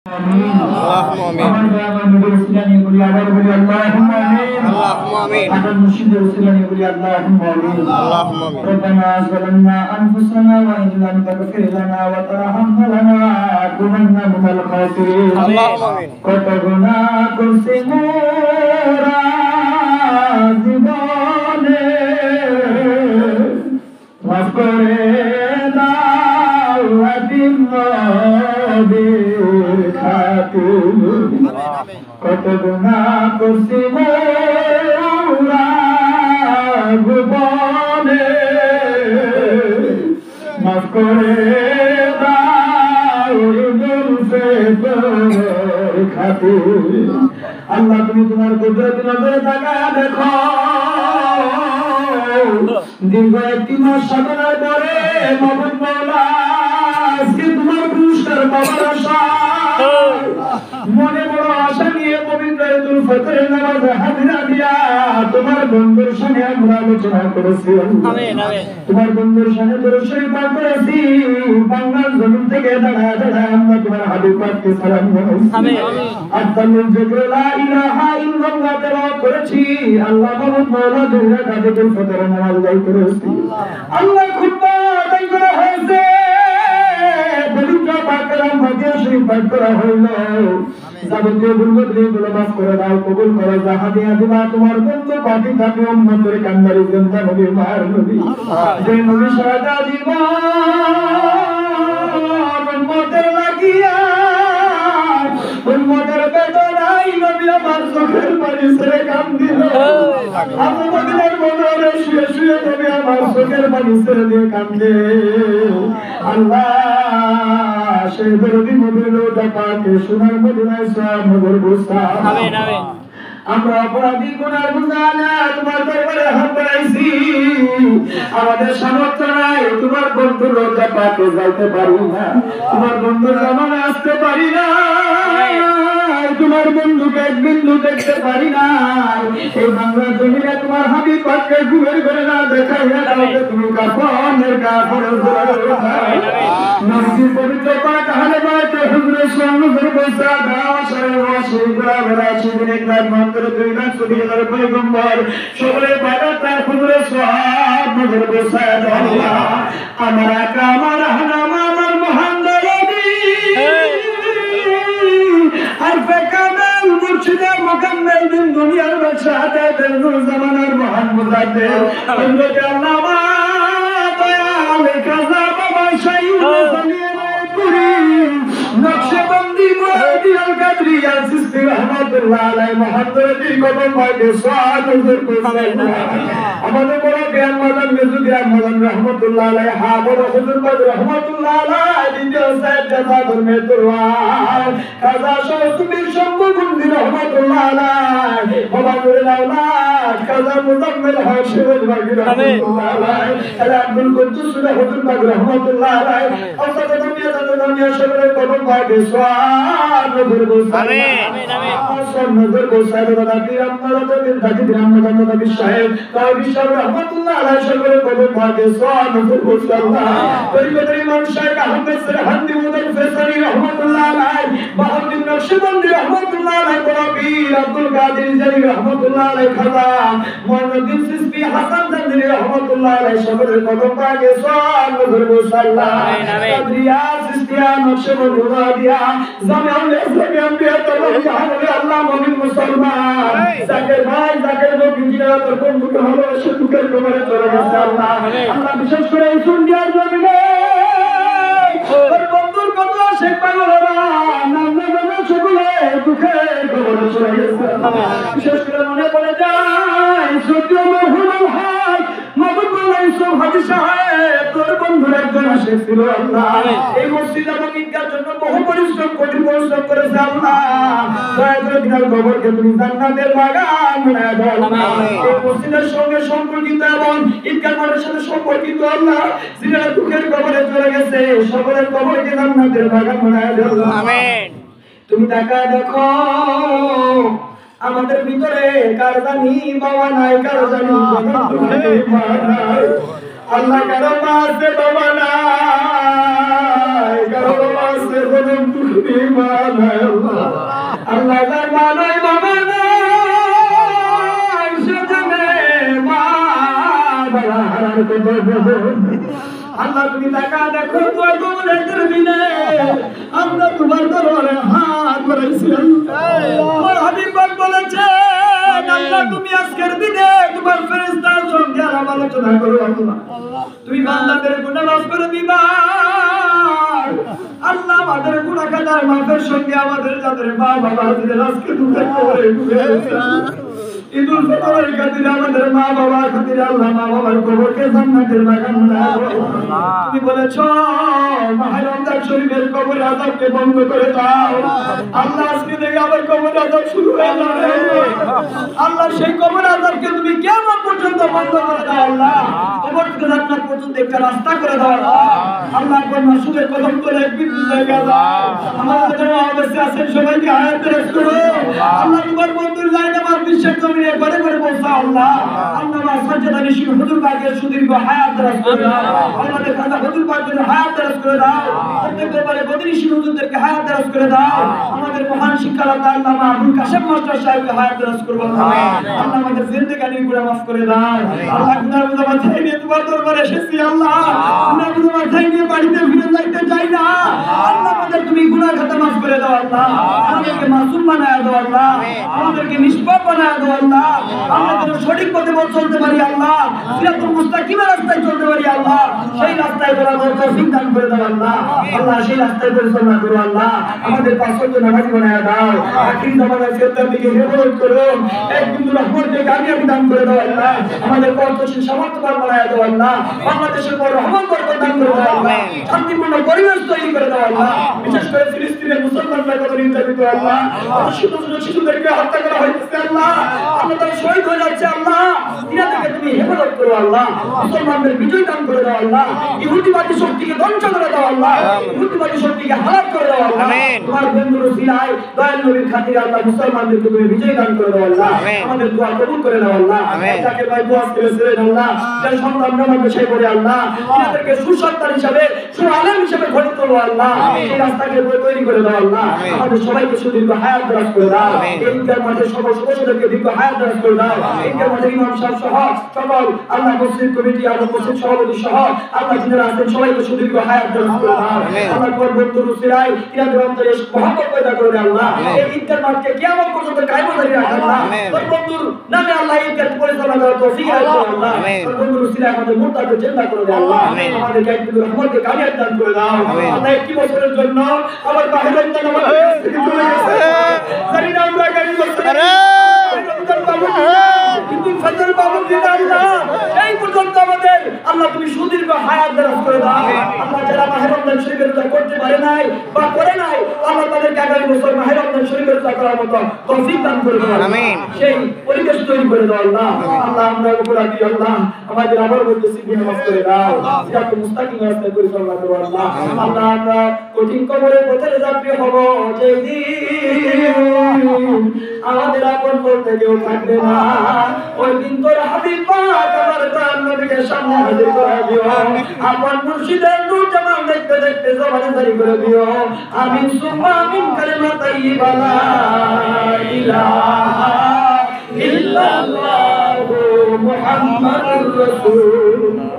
اللهم آمين اللهم آمين اللهم آمين ربنا ظلمنا أنفسنا وإن لم تغفر لنا وترحمنا لنكونن من الخاسرين اللهم آمين كتبنا كرسي مورا জীবনে মাফ করে দাও আদিম নবীর খাতির কত গুনাহ করছি মোরা জীবনে মাফ করে দাও জুলফে তোর খাতির আল্লাহ তুমি তোমার কুদরতি নজরে তাকায়া দেখো দীর্ঘ একটি মাস সাধনার পরে মাবুদ মাওলা আজকে তোমার পুরস্কার পাওয়ার আশা মনে বড় আশা নিয়ে পবিত্র ঈদুল ফিতরের নামাজে হাজিরা দিয়া তোমার বন্ধুর সঙ্গে আমরা আলোচনা করেছি আমিন আমিন তোমার বন্ধুর সঙ্গে দরুদ শরীফ পাঠ করেছি বাংলার জমিন থেকে দাঁড়ায় দাঁড়ায় আমরা তোমার হাবিব পাককে সালাম জানাই আমিন আমিন আল্লাহর জিকির লা ইলাহা ইল্লাল্লাহ তেলাওয়াত করেছি আল্লাহ মাবুদ মাওলা দুই রাকাত ঈদুল ফিতরের নামাজ আদায় করেছি আল্লাহ খুতবা আদায় করা হয়েছে পবিত্র পাকের মধ্যে শরীফ পাঠ করা হইল যাবতীয় গুণগুলো মাফ করে দাও কবুল করো যাহা দিয়া দিবা তোমার বন্ধু পাটি থাকে উম্মতের কান্দারি জনতা নবীর মার নবী যে নবী সারা জীবন উম্মতের লাগিয়া উম্মতের বেদনাই নবী আমার চোখের পানি ছেড়ে কান্দিল আবু বকরের মনে শুয়ে শুয়ে নবী আমার চোখের পানি ছেড়ে দিয়ে কান্দে আল্লাহ সেই দরদি নবীর রোজা পাকে সোনার মদিনায় সব নগর বসা আমিন আমিন আমরা অপরাধী গুনার গুনাহগার তোমার দরবারে হাত বাড়াইছি আমাদের সামর্থ্য নাই তোমার বন্ধুর রোজা পাকে যাইতে পারি না তোমার বন্ধুর জামানে আসতে পারি না তোমার বন্ধুকে এক বিন্দু দেখতে পারি না এই বাংলার জমিনে তোমার হাবিব পাককে ঘুমের ঘরে না দেখাইয়া দাও তুমি কাফনের কাফনের নবীর পবিত্র পাক আহলে বাইত হুজুরে সামনে বসা দাও সর্বশেষ গোলামের আশিদিন একবার মন্ত্র দুই লাখ সুবিধার পয়গম্বর সকলে বাজার তার হুজুরে সব নজর বসা আল্লাহ আমার আকা আমার হানামা আমার মহান নবী আর কামাল মুর্শিদে মুকাম্মেল দিন দুনিয়ার বাদশাহের নূর জামানার মহান মুজাদ্দিদ হযরত আল্লামা দয়াল কাজা বাবা শাইখ সালিয়াপুরি নকশবন্দি মুহাদ্দিস আল কাদরি আল সিস্তি রাহমাতুল্লাহ আলাইহি মুহাদ্দিসের কদম পাইতে সাদ হুজুর কইলেন আমাদের বড় জ্ঞান মাদান মেজুদি আহমদ রাহমাতুল্লাহ আলাইহি হা বড় হুজুর পাক রাহমাতুল্লাহ আলাইহি দ্বিতীয় সাহেব জাযাদুল মেদরওয়ার কাজা শাইখুদ্দিন শম্ভুগুন্দি রাহমাতুল্লাহ আলাইহি বাবা নুরুল আওলাদ কাজা মুজাম্মিল হাশিম বাগি রাহমাতুল্লাহ আলাইহি আব্দুল কুদ্দুস হুজুর পাক রাহমাতুল্লাহ আলাইহি আসাদ দুনিয়া সবরে কদম পাইতে সাদ হুজুর আমিন আমিন আমিন নজর বসায় দাদা কি আপনারা তো দাদি রামদান নবী সাহেব তাই বিশাল রহমাতুল্লাহ আলাইহি সবরে কদম পাইতে সাদ হুজুর বসাল্লাহ পরিকতরি ইমাম শাইখ আহমদ সরহান্দি মুদাল ফেসারি রহমাতুল্লাহ আলাইহি বাহাউদ্দিন নকশবন্দি রহমাতুল্লাহ আলাইহি কবির আব্দুল কাদের জিলানী রহমাতুল্লাহ আলাইহি খাজা মুহাম্মদ সিস্তি হাসান জানদি রহমাতুল্লাহ আলাইহি সবরে কদম পাইতে সাদ হুজুর বসাল্লাহ কাদরিয়া সিস্তিয়া নকশবন্দি মুদাদিয়া জামিউল ইসলাম বিয়াতুল্লাহ জাহানালে আল্লাহ মুমিন মুসলমান জাকের ভাই জাকের বন্ধু জিরা তোর বন্ধুকে ভালোবাসে দুঃখের কবরে চলে গেছে আল্লাহ আল্লাহ বিশেষ করে এই সুন্নিয়ার জমিনে তোর বন্ধুর কথা শেখ পাগলেরা নাম না সকলে দুঃখের কবরে চলে গেছে বিশেষ করে মনে পড়ে যায় সত্য মহুল হাই মাবুদ মাওলা ইসলাম হাজি সাহেব তোর বন্ধুর একজন শেখ ছিল আল্লাহ এই মসজিদ এবং ঈদগার জন্য বহু পরিশ্রম কঠিন পরিশ্রম করেছে আল্লাহ দয়া করে দিনার কবরকে তুমি জান্নাতের বাগান বানায় দাও এই মসজিদের সঙ্গে সম্পর্কিত এবং ঈদগার মাঠের সাথে সম্পর্কিত আল্লাহ যিনি দুঃখের কবরে চলে গেছে সকলের কবরকে জান্নাতের বাগান বানায় দাও আমিন তুমি তাকায় দেখো আমাদের ভিতরে কার জানি বাবা নাই কার জানি মা নাই আল্লাহ কারো মাসে বাবা নাই কারো মাসে বলুন তুমি মা নাই আল্লাহ যার মা নাই বাবা নাই সেখানে মা বাবা হারার কথা আল্লাহ তুমি টাকা দেখো তোমাদের দিনে আমরা তোমার দরবারে হাত বাড়াইছি আমার হাবিব পাক বলেছে আল্লাহ তুমি আজকের দিনে তোমার ফেরেশতার সঙ্গে আলোচনা করো আল্লাহ তুমি বান্দাদের গুনাহ মাফ করে দিবা আল্লাহ আমাদের গুনাহ খাতার মাফের সঙ্গে আমাদের যাদের মা বাবা দিনের আজকে দুঃখের কবরে ডুবে গেছে ঈদুল ফিতরের খাতিরে আমাদের মা বাবার খাতিরে আল্লাহ মা বাবার কবরকে জান্নাতের বাগান বানাও তুমি বলেছো মাহে রমজান শরীফের কবর আযাবকে বন্ধ করে দাও আল্লাহ আজকে থেকে আবার কবর আযাব শুরু হয়ে যাবে আল্লাহ সেই কবর আযাবকে তুমি কিয়ামত পর্যন্ত বন্ধ করে দাও আল্লাহ কবর থেকে জান্নাত পর্যন্ত একটা রাস্তা করে দাও আল্লাহ কোন মাসুদের কদম করে বিন্দু জায়গা দাও আমাদের যারা অবশ্যই আছেন সবাইকে হায়াত দারাজ করো আল্লাহ তোমার বন্ধুর জায়গা আমার বিশ্বের জমিনে করে করে পৌঁছাও আল্লাহ আল্লাহ সাজ্জাদা নিশি হুজুর পাকের সুদীর্ঘ হায়াত দারাজ করে দাও আমাদের খাজা হুজুর পাকের হায়াত দারাজ করে দাও প্রত্যেক দরবারে বদরিশি হুজুরদেরকে হায়াত দারাজ করে দাও আমাদের মহান শিক্ষাদাতা আল্লামা আবুল কাশেম মাস্টার সাহেবকে হায়াত দারাজ করো আল্লাহ আল্লাহ আমাদের জিন্দেগানির গুনাহ মাফ করে দাও আল্লাহ গুনাহ মাথায় নিয়ে তোমার দরবারে এসেছি আল্লাহ গুনাহ মাথায় নিয়ে বাড়িতে ফিরে যাইতে চাই না আল্লাহ আমাদের তুমি গুনাহ খাতা মাফ করে দাও আল্লাহ আমাদেরকে মাসুম বানায় দাও আল্লাহ আমাদেরকে নিষ্পাপ বানায় দাও আল্লাহ আমরা যেন সঠিক পথে চলতে পারি আল্লাহ সিরাতুল মুস্তাকিমের রাস্তায় চলতে পারি আল্লাহ সেই রাস্তায় চলার তৌফিক দান করে দাও আল্লাহ আল্লাহ সেই রাস্তায় পরিচালনা করো আল্লাহ আমাদের পাঁচওয়াক্ত নামাজ বানায় দাও আখির জামানায় সেটার দিকে হেফাজত করো একদিন রহমতের কামিয়াবি দান করে দাও আল্লাহ আমাদের কর্তশীল সামর্থ্যবান বানায় দাও আল্লাহ বাংলাদেশের পর রহমত বরকত দান করে দাও আল্লাহ শান্তিপূর্ণ পরিবেশ তৈরি করে দাও আল্লাহ বিশেষ করে ফিলিস্তিনের মুসলমানরা কত নির্যাতিত আল্লাহ ছোট ছোট শিশুদেরকে হত্যা করা হয়েছে আল্লাহ আল্লাহ তারা শহীদ হয়ে যাচ্ছে আল্লাহ ইরা থেকে তুমি হেফাজত করো আল্লাহ মুসলমানদের বিজয় দান করে দাও আল্লাহ ইহুদিবাদী শক্তিকে ধ্বংস করে দাও আল্লাহ ইহুদিবাদী শক্তিকে হালাক করে দাও আল্লাহ তোমার বন্ধুর উসিলায় দয়াল নবীর খাতিরে আল্লাহ মুসলমানদেরকে তুমি বিজয় দান করে দাও আল্লাহ আমাদের দোয়া কবুল করে নাও আল্লাহ যাকে ভাই দোয়া করেছিলেন আল্লাহ যার সন্তান নামাজ পেশায় পড়ে আল্লাহ ইনাদেরকে সুসন্তান হিসেবে সুআলেম হিসেবে গড়ে তোলো আল্লাহ এই রাস্তাকে তৈরি করে দাও আল্লাহ আমাদের সবাইকে সুদীর্ঘ হায়াত দারাজ করে দাও এই ঈদের মাঠে সকল সদস্যদেরকে দীর্ঘ হায়াত দারাজ করে দাও ঈদের মাঠে ইমাম সাহেব সহ সকল আল্লাহ মসজিদ কমিটি আর মসজিদ সভাপতি সহ আল্লাহ যারা আছেন সবাইকে সুদীর্ঘ হায়াত দারাজ করে দাও আল্লাহ তোমার বন্ধুর উসিলায় ইনাদের অন্তরে মহব্বত পয়দা করে দাও আল্লাহ এই ঈদের মাঠকে কিয়ামত পর্যন্ত কায়েম করে রাখ আল্লাহ তোর বন্ধুর নামে আল্লাহ ঈদের পরিচালনা করার তৌফিক দান করো আল্লাহ তোর বন্ধুর উসিলায় আমাদের মুর্তাকে জিন্দা করে দাও আল্লাহ আমাদেরকে একটু রহমতকে কামিয়াবি দান করে দাও আল্লাহ একটি বছরের জন্য আমার বাহির রমজান আমাদের থেকে চলে গেছে জানি না আমরা গাড়ি করতে কিন্তু ফজর বাবু দিন আল্লাহ এই পর্যন্ত আমাদের আল্লাহ তুমি সুদীর্ঘ হায়াত দারাজ করে দাও আল্লাহ যারা মাহে রমজান শরীফের রোজা করতে পারে নাই বা করে নাই আল্লাহ তাদেরকে আগামী বছর মাহে রমজান শরীফের রোজা করার মতো তৌফিক দান করে দাও আমিন সেই পরিবেশ তৈরি করে দাও আল্লাহ আল্লাহ আমরা অপরাধী আল্লাহ আমাদের আবার বলতেছি বিনা মাফ করে দাও সিরাতুল মুস্তাকিম রাস্তায় পরিচালনা করো আল্লাহ আল্লাহ আমরা কঠিন কবরের পথে যাত্রী হব যেদিন আমাদের আপন বলতে কেউ থাকবে না ওই দিন তোর হাবিব পাক আমার জান্নাতকে সামনে হাজির করে দিও আপন মুর্শিদের নূর জামাল দেখতে দেখতে জবানে জারি করে দিও আমিন সুম্মা আমিন কালিমা তাইয়্যিবা লা ইলাহা ইল্লাল্লাহু মুহাম্মাদুর রাসূলুল্লাহ